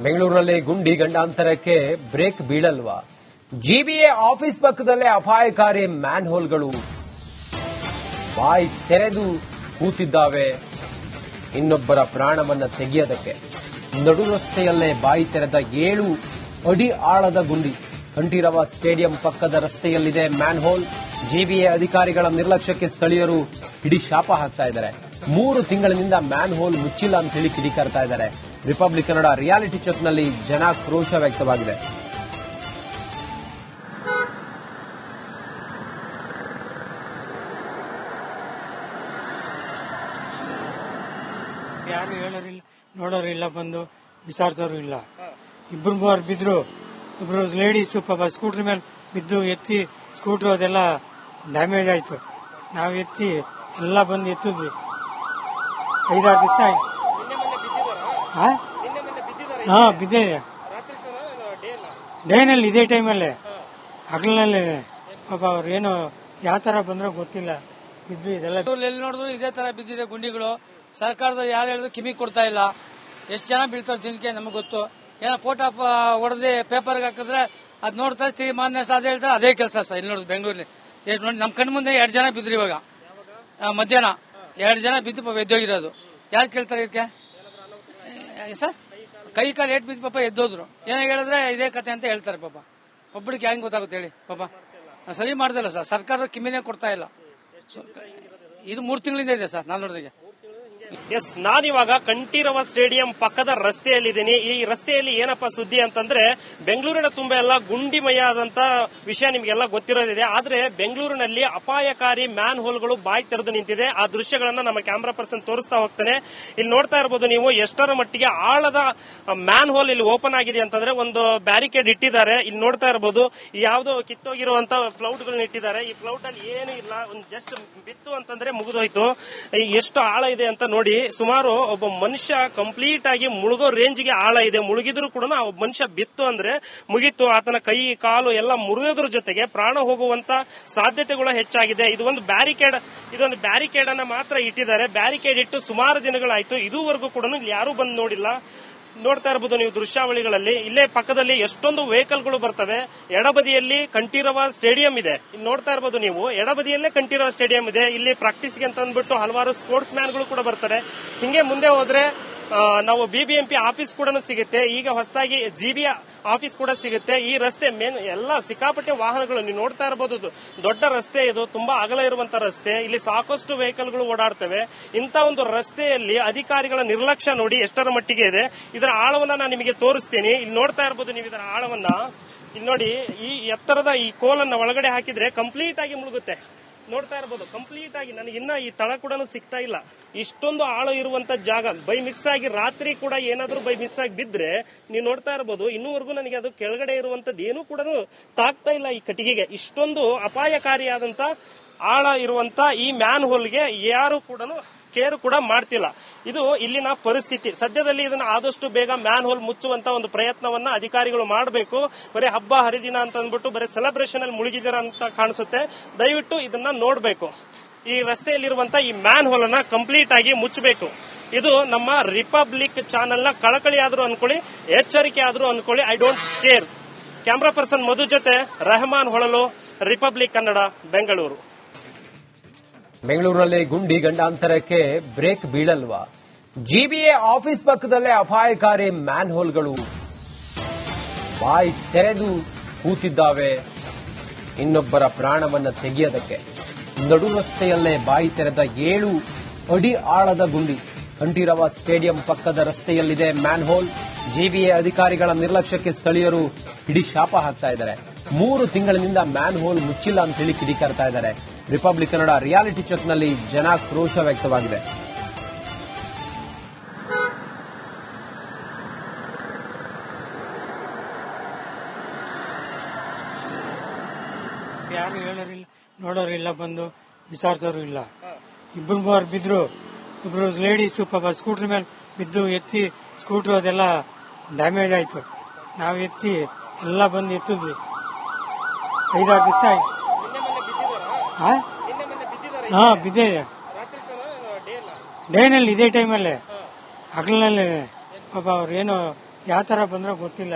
ಬೆಂಗಳೂರಿನಲ್ಲಿ ಗುಂಡಿ ಗಂಡಾಂತರಕ್ಕೆ ಬ್ರೇಕ್ ಬೀಳಲ್ವಾ? ಜಿಬಿಎ ಆಫೀಸ್ ಪಕ್ಕದಲ್ಲೇ ಅಪಾಯಕಾರಿ ಮ್ಯಾನ್ ಹೋಲ್ಗಳು ಬಾಯಿ ತೆರೆದು ಕೂತಿದ್ದಾವೆ. ಇನ್ನೊಬ್ಬರ ಪ್ರಾಣವನ್ನ ತೆಗೆಯೋದಕ್ಕೆ ನಡು ರಸ್ತೆಯಲ್ಲೇ ಬಾಯಿ ತೆರೆದ 7 ಅಡಿ ಆಳದ ಗುಂಡಿ. ಕಂಠೀರವ ಸ್ಟೇಡಿಯಂ ಪಕ್ಕದ ರಸ್ತೆಯಲ್ಲಿದೆ ಮ್ಯಾನ್ ಹೋಲ್. ಜಿಬಿಎ ಅಧಿಕಾರಿಗಳ ನಿರ್ಲಕ್ಷ್ಯಕ್ಕೆ ಸ್ಥಳೀಯರು ಹಿಡಿ ಶಾಪ ಹಾಕ್ತಾ ಇದ್ದಾರೆ. 3 ತಿಂಗಳಿನಿಂದ ಮ್ಯಾನ್ ಹೋಲ್ ಮುಚ್ಚಿಲ್ಲ ಅಂತ ಹೇಳಿ ಕಿಡಿಕಾರ್ತಾ ಇದ್ದಾರೆ. ರಿಪಬ್ಲಿಕ್ ಕನ್ನಡ ರಿಯಾಲಿಟಿ ಚೆಕ್ನಲ್ಲಿ ಜನ ಕ್ರೋಶ ವ್ಯಕ್ತವಾಗಿದೆ. ಯಾರು ಹೇಳೋರಿಲ್ಲ, ನೋಡೋರು ಇಲ್ಲ, ಬಂದು ವಿಚಾರಿಸೋರು ಇಲ್ಲ. ಇಬ್ರು 3 ಬಿದ್ರು. ಇಬ್ರು ಲೇಡೀಸ್ ಪಾಪ ಸ್ಕೂಟರ್ ಮೇಲೆ ಬಿದ್ದು ಎತ್ತಿ ಸ್ಕೂಟರ್ ಅದೆಲ್ಲ ಡ್ಯಾಮೇಜ್ ಆಯ್ತು. ನಾವು ಎತ್ತಿ ಎಲ್ಲ ಬಂದು ಎತ್ತಿದ್ವಿ. 5-6 ದಿವಸ ಆಯ್ತು. ಹಾ, ಬಿದ್ದಿದೆ. ಡೇನಲ್ಲಿ ಇದೇ ಟೈಮಲ್ಲೇ ಹಗಲಿನಲ್ಲೇ ಪಾಪ ಅವ್ರು ಏನೋ ಯಾವ ತರ ಬಂದ್ರೋ ಗೊತ್ತಿಲ್ಲ, ಬಿದ್ದು ಇದೆಲ್ಲ ಎಲ್ಲಿ ನೋಡಿದ್ರು ಇದೇ ತರ ಬಿದ್ದಿದೆ ಗುಂಡಿಗಳು. ಸರ್ಕಾರದವ್ರು ಯಾರು ಹೇಳಿದ್ರು ಕಿಮಿ ಕೊಡ್ತಾ ಇಲ್ಲ. ಎಷ್ಟು ಜನ ಬೀಳ್ತಾರೆ ದಿನಕ್ಕೆ ನಮಗೆ ಗೊತ್ತು. ಏನೋ ಫೋಟೋ ಹೊಡೆದು ಪೇಪರ್ಗೆ ಹಾಕಿದ್ರೆ ಅದ್ ನೋಡ್ತಾರೆ, ತೀರ್ಮಾನ ಅದೇ ಹೇಳ್ತಾರೆ. ಅದೇ ಕೆಲಸ ಸರ್ ಇಲ್ಲಿ ನೋಡಿದ್ರು ಬೆಂಗಳೂರಲ್ಲಿ. ಎಷ್ಟು ನೋಡಿ ನಮ್ಮ ಕಣ್ಣು ಮುಂದೆ 2 ಜನ ಬಿದ್ರು. ಇವಾಗ ಮಧ್ಯಾಹ್ನ 2 ಜನ ಬಿದ್ದು ಪಾಪ ಎದ್ದೋಗಿರೋದು. ಯಾರು ಕೇಳ್ತಾರೆ ಇದಕ್ಕೆ ಸರ್? ಕೈ ಕಾಲು ಏಟ್ ಬಿದ್ದು ಪಾಪ ಎದ್ದೋದ್ರು. ಏನೋ ಹೇಳಿದ್ರೆ ಇದೇ ಕತೆ ಅಂತ ಹೇಳ್ತಾರೆ. ಪಾಪ ಒಬ್ಬಳಿಗೆ ಹೆಂಗ್ ಗೊತ್ತಾಗುತ್ತೆ ಹೇಳಿ? ಪಾಪ ಸರಿ ಮಾಡ್ದಲ್ಲ ಸರ್, ಸರ್ಕಾರ ಕಿಮಿನೇ ಕೊಡ್ತಾ ಇಲ್ಲ. ಇದು 3 ತಿಂಗಳಿಂದ ಇದೆ ಸರ್ ನಾನು ನೋಡಿದ್ರೆ. ಎಸ್, ನಾನಿವಾಗ ಕಂಠೀರವ ಸ್ಟೇಡಿಯಂ ಪಕ್ಕದ ರಸ್ತೆಯಲ್ಲಿದ್ದೀನಿ. ಈ ರಸ್ತೆಯಲ್ಲಿ ಏನಪ್ಪಾ ಸುದ್ದಿ ಅಂತಂದ್ರೆ, ಬೆಂಗಳೂರಿನ ತುಂಬ ಎಲ್ಲ ಗುಂಡಿಮಯ ಆದಂತ ವಿಷಯ ನಿಮ್ಗೆಲ್ಲ ಗೊತ್ತಿರೋದಿದೆ. ಆದ್ರೆ ಬೆಂಗಳೂರಿನಲ್ಲಿ ಅಪಾಯಕಾರಿ ಮ್ಯಾನ್ ಹೋಲ್ಗಳು ಬಾಯಿ ತೆರೆದು ನಿಂತಿದೆ. ಆ ದೃಶ್ಯಗಳನ್ನ ನಮ್ಮ ಕ್ಯಾಮರಾ ಪರ್ಸನ್ ತೋರಿಸ್ತಾ ಹೋಗ್ತಾನೆ. ಇಲ್ಲಿ ನೋಡ್ತಾ ಇರಬಹುದು ನೀವು ಎಷ್ಟರ ಮಟ್ಟಿಗೆ ಆಳದ ಮ್ಯಾನ್ ಹೋಲ್ ಇಲ್ಲಿ ಓಪನ್ ಆಗಿದೆ ಅಂತಂದ್ರೆ ಒಂದು ಬ್ಯಾರಿಕೇಡ್ ಇಟ್ಟಿದ್ದಾರೆ. ಇಲ್ಲಿ ನೋಡ್ತಾ ಇರಬಹುದು ಯಾವ್ದೋ ಕಿತ್ತೋಗಿರುವಂತ ಫ್ಲೌಟ್ ಗಳನ್ನ ಇಟ್ಟಿದ್ದಾರೆ. ಈ ಫ್ಲೌಟ್ ಅಲ್ಲಿ ಏನು ಇಲ್ಲ, ಒಂದು ಜಸ್ಟ್ ಬಿತ್ತು ಅಂತಂದ್ರೆ ಮುಗಿದೋಯ್ತು. ಎಷ್ಟು ಆಳ ಇದೆ ಅಂತ ನೋಡಿ. ಸುಮಾರು ಒಬ್ಬ ಮನುಷ್ಯ ಕಂಪ್ಲೀಟ್ ಆಗಿ ಮುಳುಗೋ ರೇಂಜ್ಗೆ ಆಳ ಇದೆ. ಮುಳುಗಿದ್ರು ಕೂಡ ಒಬ್ಬ ಮನುಷ್ಯ ಬಿತ್ತು ಅಂದ್ರೆ ಮುಗಿತು. ಆತನ ಕೈ ಕಾಲು ಎಲ್ಲ ಮುರಿಯೋದ್ರ ಜೊತೆಗೆ ಪ್ರಾಣ ಹೋಗುವಂತ ಸಾಧ್ಯತೆಗಳು ಹೆಚ್ಚಾಗಿದೆ. ಇದೊಂದು ಬ್ಯಾರಿಕೇಡ್ ಅನ್ನ ಮಾತ್ರ ಇಟ್ಟಿದ್ದಾರೆ. ಬ್ಯಾರಿಕೇಡ್ ಇಟ್ಟು ಸುಮಾರು ದಿನಗಳಾಯ್ತು. ಇದುವರೆಗೂ ಕೂಡ ಯಾರು ಬಂದು ನೋಡಿಲ್ಲ. ನೋಡ್ತಾ ಇರಬಹುದು ನೀವು ದೃಶ್ಯಾವಳಿಗಳಲ್ಲಿ. ಇಲ್ಲೇ ಪಕ್ಕದಲ್ಲಿ ಎಷ್ಟೊಂದು ವೆಹಿಕಲ್ಗಳು ಬರ್ತವೆ. ಎಡಬದಿಯಲ್ಲಿ ಕಂಠೀರವ ಸ್ಟೇಡಿಯಂ ಇದೆ. ಇಲ್ಲಿ ನೋಡ್ತಾ ಇರಬಹುದು ನೀವು, ಎಡಬದಿಯಲ್ಲೇ ಕಂಠೀರವ ಸ್ಟೇಡಿಯಂ ಇದೆ. ಇಲ್ಲಿ ಪ್ರಾಕ್ಟೀಸ್ಗೆ ಅಂತ ಅಂದ್ಬಿಟ್ಟು ಹಲವಾರು ಸ್ಪೋರ್ಟ್ಸ್ ಮ್ಯಾನ್ಗಳು ಕೂಡ ಬರ್ತಾರೆ. ಹಿಂಗೆ ಮುಂದೆ ಹೋದ್ರೆ ನಾವು ಬಿಬಿಎಂಪಿ ಆಫೀಸ್ ಕೂಡ ಸಿಗುತ್ತೆ. ಈಗ ಹೊಸದಾಗಿ ಜಿಬಿಎ ಆಫೀಸ್ ಕೂಡ ಸಿಗುತ್ತೆ. ಈ ರಸ್ತೆ ಮೇನ್ ಎಲ್ಲ ಸಿಕ್ಕಾಪಟ್ಟೆ ವಾಹನಗಳು ನೀವು ನೋಡ್ತಾ ಇರಬಹುದು. ದೊಡ್ಡ ರಸ್ತೆ ಇದು, ತುಂಬಾ ಅಗಲ ಇರುವಂತ ರಸ್ತೆ. ಇಲ್ಲಿ ಸಾಕಷ್ಟು ವೆಹಿಕಲ್ಗಳು ಓಡಾಡ್ತವೆ. ಇಂಥ ಒಂದು ರಸ್ತೆಯಲ್ಲಿ ಅಧಿಕಾರಿಗಳ ನಿರ್ಲಕ್ಷ್ಯ ನೋಡಿ ಎಷ್ಟರ ಮಟ್ಟಿಗೆ ಇದೆ. ಇದರ ಆಳವನ್ನ ನಾನು ನಿಮಗೆ ತೋರಿಸ್ತೀನಿ. ಇಲ್ಲಿ ನೋಡ್ತಾ ಇರಬಹುದು ನೀವು ಇದರ ಆಳವನ್ನ. ಇಲ್ಲಿ ನೋಡಿ, ಈ ಎತ್ತರದ ಈ ಕೋಲನ್ನ ಒಳಗಡೆ ಹಾಕಿದ್ರೆ ಕಂಪ್ಲೀಟ್ ಆಗಿ ಮುಳುಗುತ್ತೆ. ನೋಡ್ತಾ ಇರಬಹುದು ಕಂಪ್ಲೀಟ್ ಆಗಿ. ನನಗೆ ಇನ್ನ ಈ ತಳ ಕೂಡ ಸಿಗ್ತಾ ಇಲ್ಲ. ಇಷ್ಟೊಂದು ಆಳ ಇರುವಂತ ಜಾಗ. ಬೈ ಮಿಸ್ ಆಗಿ ರಾತ್ರಿ ಕೂಡ ಏನಾದ್ರೂ ಬೈ ಮಿಸ್ ಆಗಿ ಬಿದ್ರೆ ನೀವು ನೋಡ್ತಾ ಇರಬಹುದು ಇನ್ನೂವರೆಗೂ ನನಗೆ ಅದು ಕೆಳಗಡೆ ಇರುವಂತದ್ದು ಏನೂ ಕೂಡ ತಾಗ್ತಾ ಇಲ್ಲ ಈ ಕಟ್ಟಿಗೆಗೆ. ಇಷ್ಟೊಂದು ಅಪಾಯಕಾರಿಯಾದಂತ ಆಳ ಇರುವಂತ ಈ ಮ್ಯಾನ್ ಹೋಲ್ಗೆ ಯಾರು ಕೂಡ ಕೇರ್ ಕೂಡ ಮಾಡ್ತಿಲ್ಲ. ಇದು ಇಲ್ಲಿನ ಪರಿಸ್ಥಿತಿ. ಸದ್ಯದಲ್ಲಿ ಇದನ್ನ ಆದಷ್ಟು ಬೇಗ ಮ್ಯಾನ್ ಹೋಲ್ ಮುಚ್ಚುವಂತ ಒಂದು ಪ್ರಯತ್ನವನ್ನ ಅಧಿಕಾರಿಗಳು ಮಾಡಬೇಕು. ಬರೀ ಹಬ್ಬ ಹರಿದಿನ ಅಂತ ಅಂದ್ಬಿಟ್ಟು ಬರೀ ಸೆಲೆಬ್ರೇಷನ್ ಅಲ್ಲಿ ಮುಳುಗಿದ್ದೀರಾ ಅಂತ ಕಾಣಿಸುತ್ತೆ. ದಯವಿಟ್ಟು ಇದನ್ನ ನೋಡಬೇಕು. ಈ ರಸ್ತೆಯಲ್ಲಿರುವಂತ ಈ ಮ್ಯಾನ್ ಹೋಲ್ ಅನ್ನ ಕಂಪ್ಲೀಟ್ ಆಗಿ ಮುಚ್ಚಬೇಕು. ಇದು ನಮ್ಮ ರಿಪಬ್ಲಿಕ್ ಚಾನೆಲ್ ನ ಕಳಕಳಿ ಆದ್ರೂ ಅನ್ಕೊಳ್ಳಿ, ಎಚ್ಚರಿಕೆ ಆದ್ರೂ ಅನ್ಕೊಳ್ಳಿ. I don't care. Camera person Madhu ಜೊತೆ ರೆಹಮಾನ್ ಹೊಳಲು, ರಿಪಬ್ಲಿಕ್ ಕನ್ನಡ, ಬೆಂಗಳೂರು. ಬೆಂಗಳೂರಿನಲ್ಲಿ ಗುಂಡಿ ಗಂಡಾಂತರಕ್ಕೆ ಬ್ರೇಕ್ ಬೀಳಲ್ವಾ? ಜಿಬಿಎ ಆಫೀಸ್ ಪಕ್ಕದಲ್ಲೇ ಅಪಾಯಕಾರಿ ಮ್ಯಾನ್ ಹೋಲ್ಗಳು ಬಾಯಿ ತೆರೆದು ಕೂತಿದ್ದಾವೆ. ಇನ್ನೊಬ್ಬರ ಪ್ರಾಣವನ್ನ ತೆಗೆಯೋದಕ್ಕೆ ನಡು ರಸ್ತೆಯಲ್ಲೇ ಬಾಯಿ ತೆರೆದ 7 ಅಡಿ ಆಳದ ಗುಂಡಿ. ಕಂಠೀರವ ಸ್ಟೇಡಿಯಂ ಪಕ್ಕದ ರಸ್ತೆಯಲ್ಲಿದೆ ಮ್ಯಾನ್ ಹೋಲ್. ಜಿಬಿಎ ಅಧಿಕಾರಿಗಳ ನಿರ್ಲಕ್ಷ್ಯಕ್ಕೆ ಸ್ಥಳೀಯರು ಹಿಡಿ ಶಾಪ ಹಾಕ್ತಾ ಇದ್ದಾರೆ. 3 ತಿಂಗಳಿನಿಂದ ಮ್ಯಾನ್ ಹೋಲ್ ಮುಚ್ಚಿಲ್ಲ ಅಂತ ಹೇಳಿ ಕಿಡಿಕಾರ್ತಾ ಇದ್ದಾರೆ. ರಿಪಬ್ಲಿಕ್ ಕನ್ನಡ ರಿಯಾಲಿಟಿ ಚೆಕ್ನಲ್ಲಿ ಜನ ಕ್ರೋಶ ವ್ಯಕ್ತವಾಗಿದೆ. ಯಾರು ಹೇಳೋರಿಲ್ಲ, ನೋಡೋರು ಇಲ್ಲ, ಬಂದು ವಿಚಾರಿಸೋರು ಇಲ್ಲ. ಇಬ್ರು 3 ಬಿದ್ರು. ಇಬ್ರು ಲೇಡೀಸ್ ಪಾಪ ಸ್ಕೂಟರ್ ಮೇಲೆ ಬಿದ್ದು ಎತ್ತಿ ಸ್ಕೂಟರ್ ಅದೆಲ್ಲ ಡ್ಯಾಮೇಜ್ ಆಯ್ತು. ನಾವು ಎತ್ತಿ ಎಲ್ಲ ಬಂದು ಎತ್ತಿದ್ವಿ. 5-6 ದಿವಸ ಆಯ್ತು. ಹಾ, ಬಿದ್ದಿದೆ. ಡೇನಲ್ಲಿ ಇದೇ ಟೈಮಲ್ಲೇ ಹಗಲಿನಲ್ಲೇ ಪಾಪ ಅವ್ರು ಏನೋ ಯಾವ ತರ ಬಂದ್ರೆ ಗೊತ್ತಿಲ್ಲ.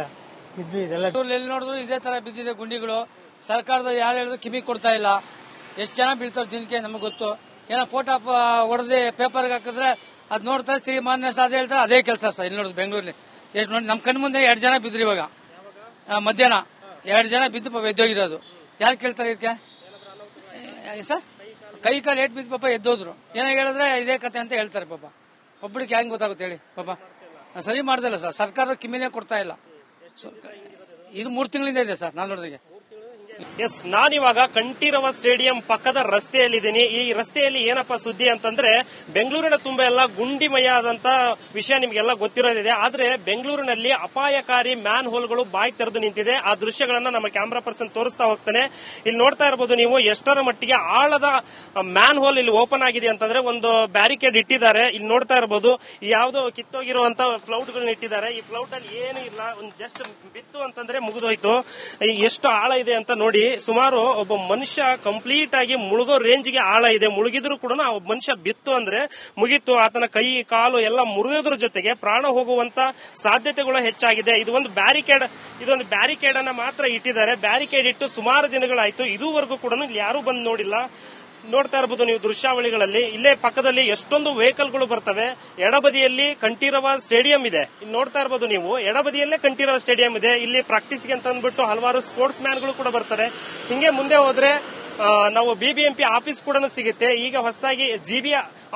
ಬಿದ್ದು ಇದೆಲ್ಲ ಎಲ್ಲಿ ನೋಡಿದ್ರು ಇದೇ ತರ ಬಿದ್ದಿದೆ ಗುಂಡಿಗಳು. ಸರ್ಕಾರದ ಯಾರು ಹೇಳಿದ್ರು ಕಿಮಿ ಕೊಡ್ತಾ ಇಲ್ಲ. ಎಷ್ಟು ಜನ ಬೀಳ್ತಾರೆ ದಿನಕ್ಕೆ ನಮಗೆ ಗೊತ್ತು. ಏನೋ ಫೋಟೋ ಹೊಡೆದಿ ಪೇಪರ್ಗೆ ಹಾಕಿದ್ರೆ ಅದ್ ನೋಡ್ತಾರೆ, ತಿರುಗಿ ಮಾನ್ಯ ಸಾಧ್ಯ ಹೇಳ್ತಾರೆ. ಅದೇ ಕೆಲಸ ಸರ್ ಇಲ್ಲಿ ನೋಡಿದ್ರು ಬೆಂಗಳೂರಲ್ಲಿ. ಎಷ್ಟು ನೋಡಿ, ನಮ್ಮ ಕಣ್ಣು ಮುಂದೆ 2 ಜನ ಬಿದ್ದರು ಇವಾಗ ಮಧ್ಯಾಹ್ನ. 2 ಜನ ಬಿದ್ದು ಪಾಪ ಎದ್ದೋಗಿರೋದು. ಯಾರು ಕೇಳ್ತಾರೆ ಇದಕ್ಕೆ ಸರ್? ಕೈ ಕಾಲು ಏಟ್ ಬಿದ್ದು ಪಾಪ ಎದ್ದೋದ್ರು. ಏನೋ ಹೇಳಿದ್ರೆ ಇದೇ ಕತೆ ಅಂತ ಹೇಳ್ತಾರೆ ಪಾಪ. ಒಬ್ಬರಿಗೆ ಹೆಂಗ್ ಗೊತ್ತಾಗುತ್ತೆ ಹೇಳಿ ಪಾಪ? ಸರಿ ಮಾಡ್ದಲ್ಲ ಸರ್, ಸರ್ಕಾರ ಕಿಮಿನೇ ಕೊಡ್ತಾ ಇಲ್ಲ. ಇದು 3 ತಿಂಗಳಿಂದ ಇದೆ ಸರ್ ನಾನು ನೋಡಿದ್ರೆ. ಎಸ್, ನಾನಿವಾಗ ಕಂಠೀರವ ಸ್ಟೇಡಿಯಂ ಪಕ್ಕದ ರಸ್ತೆಯಲ್ಲಿದ್ದೀನಿ. ಈ ರಸ್ತೆಯಲ್ಲಿ ಏನಪ್ಪಾ ಸುದ್ದಿ ಅಂತಂದ್ರೆ, ಬೆಂಗಳೂರಿನ ತುಂಬ ಎಲ್ಲ ಗುಂಡಿಮಯ ಆದಂತ ವಿಷಯ ನಿಮ್ಗೆಲ್ಲ ಗೊತ್ತಿರೋದಿದೆ. ಆದ್ರೆ ಬೆಂಗಳೂರಿನಲ್ಲಿ ಅಪಾಯಕಾರಿ ಮ್ಯಾನ್ ಹೋಲ್ಗಳು ಬಾಯಿ ತೆರೆದು ನಿಂತಿದೆ. ಆ ದೃಶ್ಯಗಳನ್ನ ನಮ್ಮ ಕ್ಯಾಮೆರಾ ಪರ್ಸನ್ ತೋರಿಸ್ತಾ ಹೋಗ್ತಾನೆ. ಇಲ್ಲಿ ನೋಡ್ತಾ ಇರಬಹುದು ನೀವು ಎಷ್ಟರ ಮಟ್ಟಿಗೆ ಆಳದ ಮ್ಯಾನ್ ಹೋಲ್ ಇಲ್ಲಿ ಓಪನ್ ಆಗಿದೆ ಅಂತಂದ್ರೆ, ಒಂದು ಬ್ಯಾರಿಕೇಡ್ ಇಟ್ಟಿದ್ದಾರೆ. ಇಲ್ಲಿ ನೋಡ್ತಾ ಇರಬಹುದು ಯಾವುದೋ ಕಿತ್ತೋಗಿರುವಂತ ಫ್ಲೌಟ್ ಗಳನ್ನ ಇಟ್ಟಿದ್ದಾರೆ. ಈ ಫ್ಲೌಟ್ ಅಲ್ಲಿ ಏನು ಇಲ್ಲ, ಒಂದು ಜಸ್ಟ್ ಬಿತ್ತು ಅಂತಂದ್ರೆ ಮುಗಿದೋಯ್ತು. ಎಷ್ಟು ಆಳ ಇದೆ ಅಂತ ನೋಡಿ. ಸುಮಾರು ಒಬ್ಬ ಮನುಷ್ಯ ಕಂಪ್ಲೀಟ್ ಆಗಿ ಮುಳುಗೋ ರೇಂಜ್ಗೆ ಆಳ ಇದೆ. ಮುಳುಗಿದ್ರು ಕೂಡ ಒಬ್ಬ ಮನುಷ್ಯ ಬಿತ್ತು ಅಂದ್ರೆ ಮುಗಿತು. ಆತನ ಕೈ ಕಾಲು ಎಲ್ಲ ಮುರಿಯೋದ್ರ ಜೊತೆಗೆ ಪ್ರಾಣ ಹೋಗುವಂತ ಸಾಧ್ಯತೆಗಳು ಹೆಚ್ಚಾಗಿದೆ. ಇದೊಂದು ಬ್ಯಾರಿಕೇಡ್ ಅನ್ನ ಮಾತ್ರ ಇಟ್ಟಿದ್ದಾರೆ. ಬ್ಯಾರಿಕೇಡ್ ಇಟ್ಟು ಸುಮಾರು ದಿನಗಳಾಯ್ತು. ಇದುವರೆಗೂ ಕೂಡ ಇಲ್ಲಿ ಯಾರು ಬಂದು ನೋಡಿಲ್ಲ. ನೋಡ್ತಾ ಇರಬಹುದು ನೀವು ದೃಶ್ಯಾವಳಿಗಳಲ್ಲಿ. ಇಲ್ಲೇ ಪಕ್ಕದಲ್ಲಿ ಎಷ್ಟೊಂದು ವೆಹಿಕಲ್ಗಳು ಬರ್ತವೆ. ಎಡಬದಿಯಲ್ಲಿ ಕಂಠೀರವ ಸ್ಟೇಡಿಯಂ ಇದೆ. ಇಲ್ಲಿ ನೋಡ್ತಾ ಇರಬಹುದು ನೀವು, ಎಡಬದಿಯಲ್ಲೇ ಕಂಠೀರವ ಸ್ಟೇಡಿಯಂ ಇದೆ. ಇಲ್ಲಿ ಪ್ರಾಕ್ಟೀಸ್ಗೆ ಅಂತ ಅಂದ್ಬಿಟ್ಟು ಹಲವಾರು ಸ್ಪೋರ್ಟ್ಸ್ ಮ್ಯಾನ್ಗಳು ಕೂಡ ಬರ್ತಾರೆ. ಹಿಂಗೆ ಮುಂದೆ ಹೋದ್ರೆ ನಾವು ಬಿಬಿಎಂಪಿ ಆಫೀಸ್ ಕೂಡ ಸಿಗುತ್ತೆ. ಈಗ ಹೊಸದಾಗಿ ಜಿಬಿ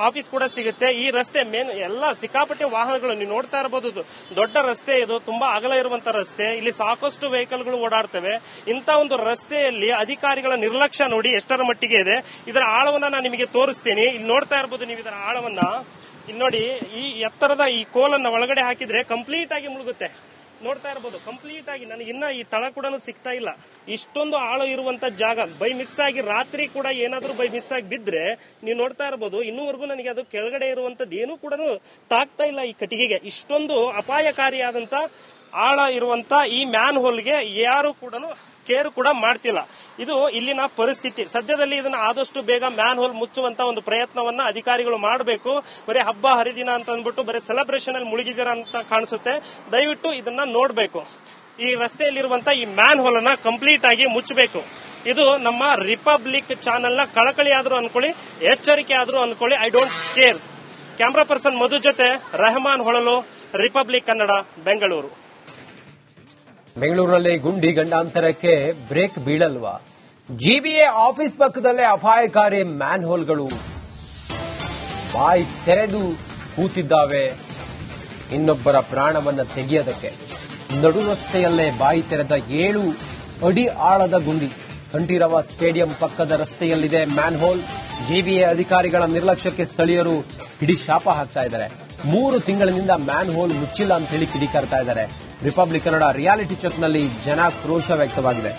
ಆಫೀಸ್ ಕೂಡ ಸಿಗುತ್ತೆ. ಈ ರಸ್ತೆ ಮೇನ್ ಎಲ್ಲ ಸಿಕ್ಕಾಪಟ್ಟೆ ವಾಹನಗಳು ನೀವು ನೋಡ್ತಾ ಇರಬಹುದು. ದೊಡ್ಡ ರಸ್ತೆ ಇದು, ತುಂಬಾ ಅಗಲ ಇರುವಂತಹ ರಸ್ತೆ. ಇಲ್ಲಿ ಸಾಕಷ್ಟು ವೆಹಿಕಲ್ಗಳು ಓಡಾಡ್ತವೆ. ಇಂಥ ಒಂದು ರಸ್ತೆಯಲ್ಲಿ ಅಧಿಕಾರಿಗಳ ನಿರ್ಲಕ್ಷ್ಯ ನೋಡಿ ಎಷ್ಟರ ಮಟ್ಟಿಗೆ ಇದೆ. ಇದರ ಆಳವನ್ನ ನಾನು ನಿಮಗೆ ತೋರಿಸ್ತೀನಿ. ಇಲ್ಲಿ ನೋಡ್ತಾ ಇರಬಹುದು ನೀವು ಇದರ ಆಳವನ್ನ. ಇಲ್ಲಿ ನೋಡಿ, ಈ ಎತ್ತರದ ಈ ಕೋಲನ್ನ ಒಳಗಡೆ ಹಾಕಿದ್ರೆ ಕಂಪ್ಲೀಟ್ ಆಗಿ ಮುಳುಗುತ್ತೆ. ನೋಡ್ತಾ ಇರಬಹುದು ಕಂಪ್ಲೀಟ್ ಆಗಿ. ನನಗೆ ಇನ್ನ ಈ ತಳ ಕೂಡ ಸಿಗ್ತಾ ಇಲ್ಲ. ಇಷ್ಟೊಂದು ಆಳ ಇರುವಂತ ಜಾಗ. ಬೈ ಮಿಸ್ ಆಗಿ ರಾತ್ರಿ ಕೂಡ ಏನಾದ್ರೂ ಬೈ ಮಿಸ್ ಆಗಿ ಬಿದ್ರೆ ನೀವು ನೋಡ್ತಾ ಇರಬಹುದು, ಇನ್ನೂವರೆಗೂ ನನಗೆ ಅದು ಕೆಳಗಡೆ ಇರುವಂತದ್ದು ಏನೂ ಕೂಡ ತಾಗ್ತಾ ಇಲ್ಲ ಈ ಕಟ್ಟಿಗೆಗೆ. ಇಷ್ಟೊಂದು ಅಪಾಯಕಾರಿಯಾದಂತ ಆಳ ಇರುವಂತ ಈ ಮ್ಯಾನ್ ಹೋಲ್ಗೆ ಯಾರು ಕೂಡ ಕೇರ್ ಕೂಡ ಮಾಡ್ತಿಲ್ಲ. ಇದು ಇಲ್ಲಿನ ಪರಿಸ್ಥಿತಿ. ಸದ್ಯದಲ್ಲಿ ಇದನ್ನ ಆದಷ್ಟು ಬೇಗ ಮ್ಯಾನ್ ಹೋಲ್ ಮುಚ್ಚುವಂತ ಒಂದು ಪ್ರಯತ್ನವನ್ನ ಅಧಿಕಾರಿಗಳು ಮಾಡಬೇಕು. ಬರೀ ಹಬ್ಬ ಹರಿದಿನ ಅಂತ ಅಂದ್ಬಿಟ್ಟು ಬರೀ ಸೆಲೆಬ್ರೇಷನ್ ಅಲ್ಲಿ ಮುಳುಗಿದ್ದೀರಾ ಅಂತ ಕಾಣಿಸುತ್ತೆ. ದಯವಿಟ್ಟು ಇದನ್ನ ನೋಡ್ಬೇಕು. ಈ ರಸ್ತೆಯಲ್ಲಿರುವಂತ ಈ ಮ್ಯಾನ್ ಹೋಲ್ ಅನ್ನ ಕಂಪ್ಲೀಟ್ ಆಗಿ ಮುಚ್ಚಬೇಕು. ಇದು ನಮ್ಮ ರಿಪಬ್ಲಿಕ್ ಚಾನೆಲ್ ನ ಕಳಕಳಿ ಆದ್ರೂ ಅನ್ಕೊಳ್ಳಿ, ಎಚ್ಚರಿಕೆ ಆದ್ರೂ ಅನ್ಕೊಳ್ಳಿ. I don't care. Camera person Madhu ಜೊತೆ ರೆಹಮಾನ್ ಹೊಳಲು, ರಿಪಬ್ಲಿಕ್ ಕನ್ನಡ, ಬೆಂಗಳೂರು. ಬೆಂಗಳೂರಿನಲ್ಲಿ ಗುಂಡಿ ಗಂಡಾಂತರಕ್ಕೆ ಬ್ರೇಕ್ ಬೀಳಲ್ವಾ? ಜಿಬಿಎ ಆಫೀಸ್ ಪಕ್ಕದಲ್ಲೇ ಅಪಾಯಕಾರಿ ಮ್ಯಾನ್ ಹೋಲ್ಗಳು ಬಾಯಿ ತೆರೆದು ಕೂತಿದ್ದಾವೆ. ಇನ್ನೊಬ್ಬರ ಪ್ರಾಣವನ್ನ ತೆಗೆಯೋದಕ್ಕೆ ನಡು ರಸ್ತೆಯಲ್ಲೇ ಬಾಯಿ ತೆರೆದ 7 ಅಡಿ ಆಳದ ಗುಂಡಿ. ಕಂಠೀರವ ಸ್ಟೇಡಿಯಂ ಪಕ್ಕದ ರಸ್ತೆಯಲ್ಲಿದೆ ಮ್ಯಾನ್ ಹೋಲ್. ಜಿಬಿಎ ಅಧಿಕಾರಿಗಳ ನಿರ್ಲಕ್ಷ್ಯಕ್ಕೆ ಸ್ಥಳೀಯರು ಹಿಡಿ ಶಾಪ ಹಾಕ್ತಾ ಇದ್ದಾರೆ. 3 ತಿಂಗಳಿನಿಂದ ಮ್ಯಾನ್ ಹೋಲ್ ಮುಚ್ಚಿಲ್ಲ ಅಂತ ಹೇಳಿ ಕಿಡಿಕಾರ್ತಾ ಇದ್ದಾರೆ. ರಿಪಬ್ಲಿಕ್ ಕನ್ನಡ ರಿಯಾಲಿಟಿ ಚೆಕ್ನಲ್ಲಿ ಜನ ಕ್ರೋಶ ವ್ಯಕ್ತವಾಗಿದೆ.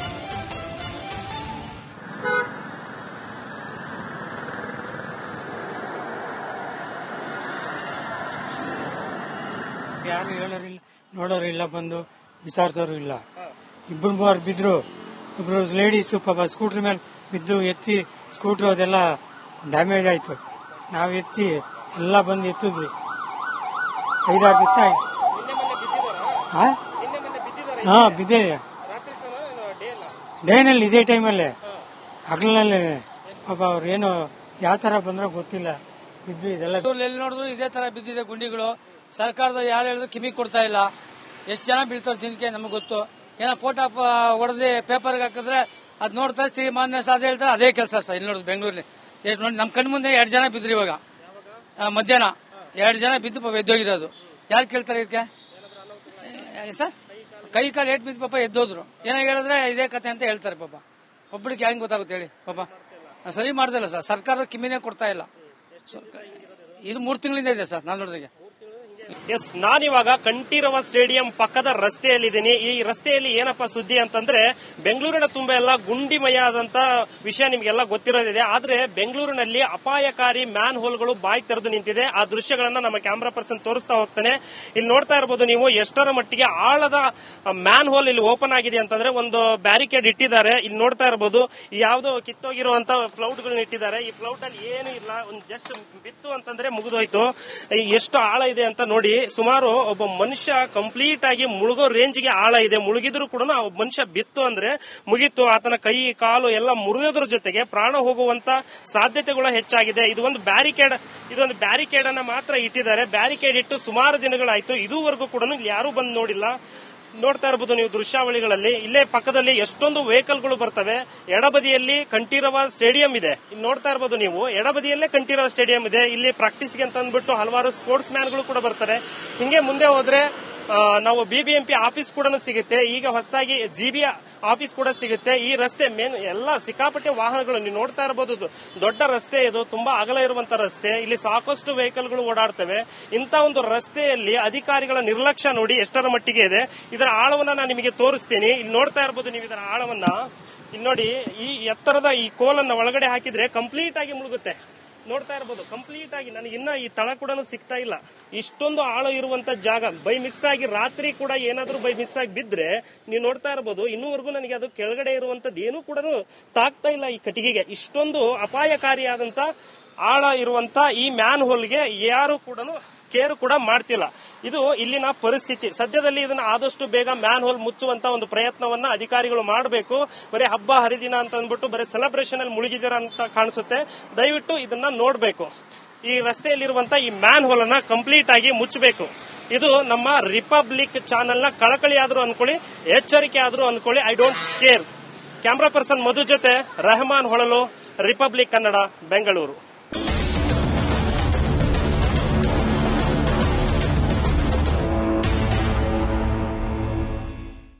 ಯಾರು ಹೇಳೋರಿಲ್ಲ, ನೋಡೋರು ಇಲ್ಲ, ಬಂದು ವಿಚಾರಿಸೋರು ಇಲ್ಲ. 2 ಬಿದ್ರು. ಇಬ್ರು ಲೇಡೀಸ್ ಪಾಪ ಸ್ಕೂಟರ್ ಮೇಲೆ ಬಿದ್ದು ಎತ್ತಿ ಸ್ಕೂಟರ್ ಅದೆಲ್ಲ ಡ್ಯಾಮೇಜ್ ಆಯ್ತು. ನಾವ್ ಎತ್ತಿ ಎಲ್ಲ ಬಂದು ಎತ್ತಿದ್ವಿ. 5-6 ದಿವಸ ಆಯ್ತು. ಬಿದ್ದಿದೆ ಡೇನಲ್ಲಿ, ಇದೇ ಟೈಮಲ್ಲೇ ಹಗಲಿನಲ್ಲೇ. ಪಾಪ ಅವ್ರು ಏನು ಯಾವ ತರ ಬಂದ್ರೆ ಗೊತ್ತಿಲ್ಲ. ಬಿದ್ದು ಇದೆಲ್ಲ ಎಲ್ಲಿ ನೋಡಿದ್ರು ಇದೇ ತರ ಬಿದ್ದಿದೆ ಗುಂಡಿಗಳು. ಸರ್ಕಾರದ ಯಾರು ಹೇಳಿದ್ರು ಕಿಮಿ ಕೊಡ್ತಾ ಇಲ್ಲ. ಎಷ್ಟು ಜನ ಬೀಳ್ತಾರೆ ದಿನಕ್ಕೆ ನಮಗೆ ಗೊತ್ತು. ಏನೋ ಫೋಟೋ ಹೊಡೆದಿ ಪೇಪರ್ಗೆ ಹಾಕಿದ್ರೆ ಅದ್ ನೋಡ್ತಾರೆ, ತಿರುಗಿ ಮಾನ್ಯ ಸಾಧ್ಯ ಹೇಳ್ತಾರೆ. ಅದೇ ಕೆಲಸ ಸರ್ ಇಲ್ಲಿ ನೋಡಿದ್ರು ಬೆಂಗಳೂರಲ್ಲಿ. ಎಷ್ಟು ನೋಡಿ, ನಮ್ಮ ಕಣ್ಣು ಮುಂದೆ 2 ಜನ ಬಿದ್ದರು ಇವಾಗ ಮಧ್ಯಾಹ್ನ. 2 ಜನ ಬಿದ್ದು ಪಾಪ ಎದ್ದೋಗಿರೋದು. ಯಾರು ಕೇಳ್ತಾರೆ ಇದಕ್ಕೆ ಸರ್? ಕೈ ಕಾಲು ಏಟ್ ಬಿದ್ದು ಪಾಪ ಎದ್ದೋದ್ರು. ಏನೋ ಹೇಳಿದ್ರೆ ಇದೇ ಕತೆ ಅಂತ ಹೇಳ್ತಾರೆ ಪಾಪ. ಒಬ್ಬರಿಗೆ ಹೆಂಗ್ ಗೊತ್ತಾಗುತ್ತೆ ಹೇಳಿ ಪಾಪ? ಸರಿ ಮಾಡ್ದಲ್ಲ ಸರ್, ಸರ್ಕಾರ ಕಿಮಿನೇ ಕೊಡ್ತಾ ಇಲ್ಲ. ಇದು 3 ತಿಂಗಳಿಂದ ಇದೆ ಸರ್ ನಾನು ನೋಡಿದ್ರೆ. ಎಸ್, ನಾನಿವಾಗ ಕಂಠೀರವ ಸ್ಟೇಡಿಯಂ ಪಕ್ಕದ ರಸ್ತೆಯಲ್ಲಿದ್ದೀನಿ. ಈ ರಸ್ತೆಯಲ್ಲಿ ಏನಪ್ಪಾ ಸುದ್ದಿ ಅಂತಂದ್ರೆ, ಬೆಂಗಳೂರಿನ ತುಂಬ ಎಲ್ಲ ಗುಂಡಿಮಯ ಆದಂತ ವಿಷಯ ನಿಮ್ಗೆಲ್ಲ ಗೊತ್ತಿರೋದಿದೆ. ಆದ್ರೆ ಬೆಂಗಳೂರಿನಲ್ಲಿ ಅಪಾಯಕಾರಿ ಮ್ಯಾನ್ ಹೋಲ್ಗಳು ಬಾಯಿ ತೆರೆದು ನಿಂತಿದೆ. ಆ ದೃಶ್ಯಗಳನ್ನ ನಮ್ಮ ಕ್ಯಾಮ್ರಾ ಪರ್ಸನ್ ತೋರಿಸ್ತಾ ಹೋಗ್ತಾನೆ. ಇಲ್ಲಿ ನೋಡ್ತಾ ಇರಬಹುದು ನೀವು ಎಷ್ಟರ ಮಟ್ಟಿಗೆ ಆಳದ ಮ್ಯಾನ್ ಹೋಲ್ ಇಲ್ಲಿ ಓಪನ್ ಆಗಿದೆ ಅಂತಂದ್ರೆ, ಒಂದು ಬ್ಯಾರಿಕೇಡ್ ಇಟ್ಟಿದ್ದಾರೆ. ಇಲ್ಲಿ ನೋಡ್ತಾ ಇರಬಹುದು ಯಾವುದೋ ಕಿತ್ತೋಗಿರುವಂತ ಫ್ಲೌಟ್ ಗಳನ್ನ ಇಟ್ಟಿದ್ದಾರೆ. ಈ ಫ್ಲೌಟ್ ಅಲ್ಲಿ ಏನು ಇಲ್ಲ, ಒಂದು ಜಸ್ಟ್ ಬಿತ್ತು ಅಂತಂದ್ರೆ ಮುಗಿದೋಯ್ತು. ಎಷ್ಟು ಆಳ ಇದೆ ಅಂತ ನೋಡಿ ಸುಮಾರು ಒಬ್ಬ ಮನುಷ್ಯ ಕಂಪ್ಲೀಟ್ ಆಗಿ ಮುಳುಗೋ ರೇಂಜ್ಗೆ ಆಳ ಇದೆ. ಮುಳುಗಿದ್ರು ಕೂಡ ಒಬ್ಬ ಮನುಷ್ಯ ಬಿತ್ತು ಅಂದ್ರೆ ಮುಗಿತು, ಆತನ ಕೈ ಕಾಲು ಎಲ್ಲ ಮುರಿಯೋದ್ರ ಜೊತೆಗೆ ಪ್ರಾಣ ಹೋಗುವಂತ ಸಾಧ್ಯತೆಗಳು ಹೆಚ್ಚಾಗಿದೆ. ಇದೊಂದು ಬ್ಯಾರಿಕೇಡ್ ಅನ್ನ ಮಾತ್ರ ಇಟ್ಟಿದ್ದಾರೆ. ಬ್ಯಾರಿಕೇಡ್ ಇಟ್ಟು ಸುಮಾರು ದಿನಗಳಾಯ್ತು, ಇದುವರೆಗೂ ಕೂಡ ಇಲ್ಲಿ ಯಾರು ಬಂದು ನೋಡಿಲ್ಲ. ನೋಡ್ತಾ ಇರಬಹುದು ನೀವು ದೃಶ್ಯಾವಳಿಗಳಲ್ಲಿ, ಇಲ್ಲೇ ಪಕ್ಕದಲ್ಲಿ ಎಷ್ಟೊಂದು ವೆಹಿಕಲ್ಗಳು ಬರ್ತವೆ. ಎಡಬದಿಯಲ್ಲಿ ಕಂಠೀರವ ಸ್ಟೇಡಿಯಂ ಇದೆ. ಇಲ್ಲಿ ನೋಡ್ತಾ ಇರಬಹುದು ನೀವು, ಎಡಬದಿಯಲ್ಲೇ ಕಂಠೀರವ ಸ್ಟೇಡಿಯಂ ಇದೆ. ಇಲ್ಲಿ ಪ್ರಾಕ್ಟೀಸ್ಗೆ ಅಂತ ಅಂದ್ಬಿಟ್ಟು ಹಲವಾರು ಸ್ಪೋರ್ಟ್ಸ್ ಮ್ಯಾನ್ಗಳು ಕೂಡ ಬರ್ತಾರೆ. ಹಿಂಗೆ ಮುಂದೆ ಹೋದ್ರೆ ನಾವು ಬಿಬಿಎಂಪಿ ಆಫೀಸ್ ಕೂಡ ಸಿಗುತ್ತೆ. ಈಗ ಹೊಸದಾಗಿ ಜಿಬಿ ಆಫೀಸ್ ಕೂಡ ಸಿಗುತ್ತೆ. ಈ ರಸ್ತೆ ಮೇನ್ ಎಲ್ಲ ಸಿಕ್ಕಾಪಟ್ಟೆ ವಾಹನಗಳು ನೀವು ನೋಡ್ತಾ ಇರಬಹುದು. ದೊಡ್ಡ ರಸ್ತೆ ಇದು, ತುಂಬಾ ಅಗಲ ಇರುವಂತ ರಸ್ತೆ. ಇಲ್ಲಿ ಸಾಕಷ್ಟು ವೆಹಿಕಲ್ಗಳು ಓಡಾಡ್ತವೆ. ಇಂಥ ಒಂದು ರಸ್ತೆಯಲ್ಲಿ ಅಧಿಕಾರಿಗಳ ನಿರ್ಲಕ್ಷ್ಯ ನೋಡಿ ಎಷ್ಟರ ಮಟ್ಟಿಗೆ ಇದೆ. ಇದರ ಆಳವನ್ನ ನಾನು ನಿಮಗೆ ತೋರಿಸ್ತೀನಿ. ಇಲ್ಲಿ ನೋಡ್ತಾ ಇರಬಹುದು ನೀವು ಇದರ ಆಳವನ್ನ. ಇಲ್ಲಿ ನೋಡಿ, ಈ ಎತ್ತರದ ಈ ಕೋಲನ್ನ ಒಳಗಡೆ ಹಾಕಿದ್ರೆ ಕಂಪ್ಲೀಟ್ ಆಗಿ ಮುಳುಗುತ್ತೆ. ನೋಡ್ತಾ ಇರಬಹುದು ಕಂಪ್ಲೀಟ್ ಆಗಿ. ನನಗಿನ್ನ ಈ ತಳ ಕೂಡ ಸಿಗ್ತಾ ಇಲ್ಲ. ಇಷ್ಟೊಂದು ಆಳ ಇರುವಂತ ಜಾಗ. ಬೈ ಮಿಸ್ ಆಗಿ ರಾತ್ರಿ ಕೂಡ ಏನಾದ್ರೂ ಬೈ ಮಿಸ್ ಆಗಿ ಬಿದ್ರೆ ನೀವು ನೋಡ್ತಾ ಇರಬಹುದು, ಇನ್ನೂವರೆಗೂ ನನಗೆ ಅದು ಕೆಳಗಡೆ ಇರುವಂತದ್ದು ಏನೂ ಕೂಡ ತಾಕ್ತಾ ಇಲ್ಲ ಈ ಕಟ್ಟಿಗೆಗೆ. ಇಷ್ಟೊಂದು ಅಪಾಯಕಾರಿಯಾದಂತ ಆಳ ಇರುವಂತ ಈ ಮ್ಯಾನ್ ಹೋಲ್ಗೆ ಯಾರು ಕೂಡ ಕೇರ್ ಕೂಡ ಮಾಡ್ತಿಲ್ಲ. ಇದು ಇಲ್ಲಿನ ಪರಿಸ್ಥಿತಿ. ಸದ್ಯದಲ್ಲಿ ಇದನ್ನ ಆದಷ್ಟು ಬೇಗ ಮ್ಯಾನ್ ಹೋಲ್ ಮುಚ್ಚುವಂತ ಒಂದು ಪ್ರಯತ್ನವನ್ನ ಅಧಿಕಾರಿಗಳು ಮಾಡಬೇಕು. ಬರೀ ಹಬ್ಬ ಹರಿದಿನ ಅಂತ ಅಂದ್ಬಿಟ್ಟು ಬರೀ ಸೆಲೆಬ್ರೇಷನ್ ಅಲ್ಲಿ ಮುಳುಗಿದಾರ ಅಂತ ಕಾಣಿಸುತ್ತೆ. ದಯವಿಟ್ಟು ಇದನ್ನ ನೋಡ್ಬೇಕು. ಈ ರಸ್ತೆಯಲ್ಲಿರುವಂತ ಈ ಮ್ಯಾನ್ ಹೋಲ್ ಅನ್ನ ಕಂಪ್ಲೀಟ್ ಆಗಿ ಮುಚ್ಚಬೇಕು. ಇದು ನಮ್ಮ ರಿಪಬ್ಲಿಕ್ ಚಾನೆಲ್ ನ ಕಳಕಳಿ ಆದ್ರೂ ಅನ್ಕೊಳ್ಳಿ, ಎಚ್ಚರಿಕೆ ಆದ್ರೂ ಅನ್ಕೊಳ್ಳಿ. I don't care. Camera person Madhu ಜೊತೆ ರೆಹಮಾನ್ ಹೊಳಲು, ರಿಪಬ್ಲಿಕ್ ಕನ್ನಡ, ಬೆಂಗಳೂರು.